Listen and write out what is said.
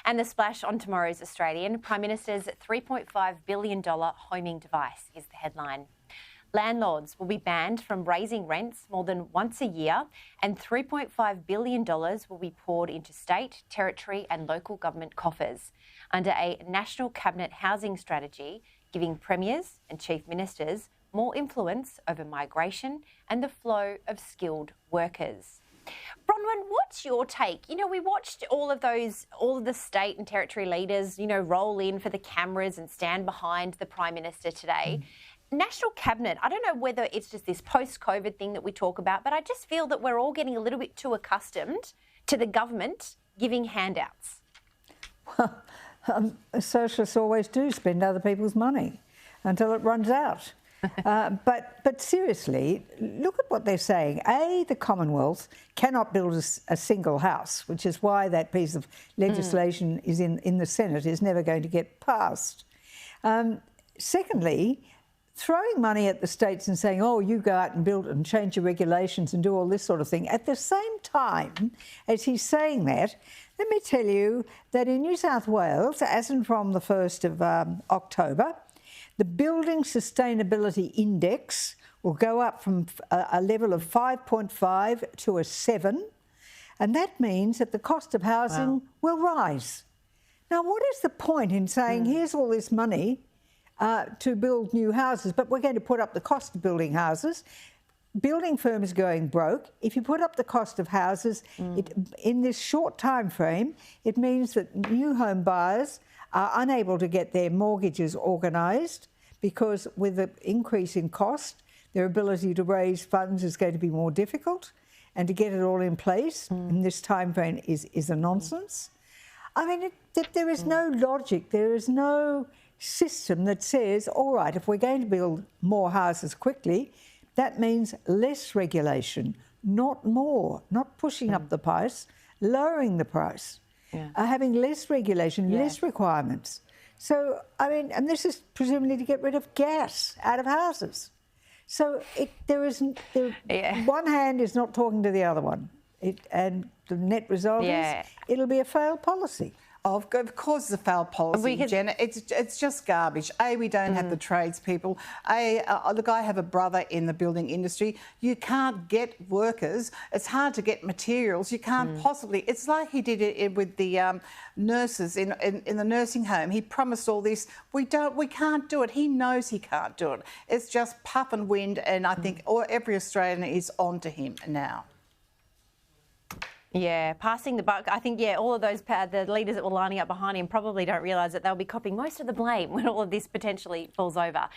And the splash on tomorrow's Australian, Prime Minister's $3.5 billion homing device is the headline. Landlords will be banned from raising rents more than once a year, and $3.5 billion will be poured into state, territory and local government coffers under a National Cabinet housing strategy, giving premiers and chief ministers more influence over migration and the flow of skilled workers. Bronwyn, what's your take? You know, we watched all of the state and territory leaders, roll in for the cameras and stand behind the Prime Minister today. National Cabinet, I don't know whether it's just this post-COVID thing that we talk about, but I just feel that we're all getting a little bit too accustomed to the government giving handouts. Well, socialists always do spend other people's money until it runs out. But seriously, look at what they're saying. The Commonwealth cannot build a single house, which is why that piece of legislation is in the Senate, is never going to get passed. Secondly, throwing money at the states and saying, oh, you go out and build and change your regulations and do all this sort of thing. At the same time as he's saying that, let me tell you that in New South Wales, as in from the 1st of October, the Building Sustainability Index will go up from a level of 5.5 to a 7, and that means that the cost of housing will rise. Now, what is the point in saying, here's all this money to build new houses, but we're going to put up the cost of building houses? Building firms going broke. If you put up the cost of houses in this short time frame, it means that new home buyers are unable to get their mortgages organised, because with the increase in cost, their ability to raise funds is going to be more difficult, and to get it all in place in this time frame is a nonsense. I mean, there is no logic, there is no system that says, all right, if we're going to build more houses quickly, that means less regulation, not more, not pushing up the price, lowering the price. Having less regulation, less requirements. So, I mean, and this is presumably to get rid of gas out of houses. So one hand is not talking to the other one. And the net result is it'll be a failed policy. Of course it's a failed policy, Jenna. It's just garbage. We don't have the tradespeople. Look, I have a brother in the building industry. You can't get workers. It's hard to get materials. You can't possibly... It's like he did it with the nurses in the nursing home. He promised all this. We can't do it. He knows he can't do it. It's just puff and wind, and I think every Australian is on to him now. Yeah, passing the buck. I think, all of those the leaders that were lining up behind him probably don't realise that they'll be copping most of the blame when all of this potentially falls over.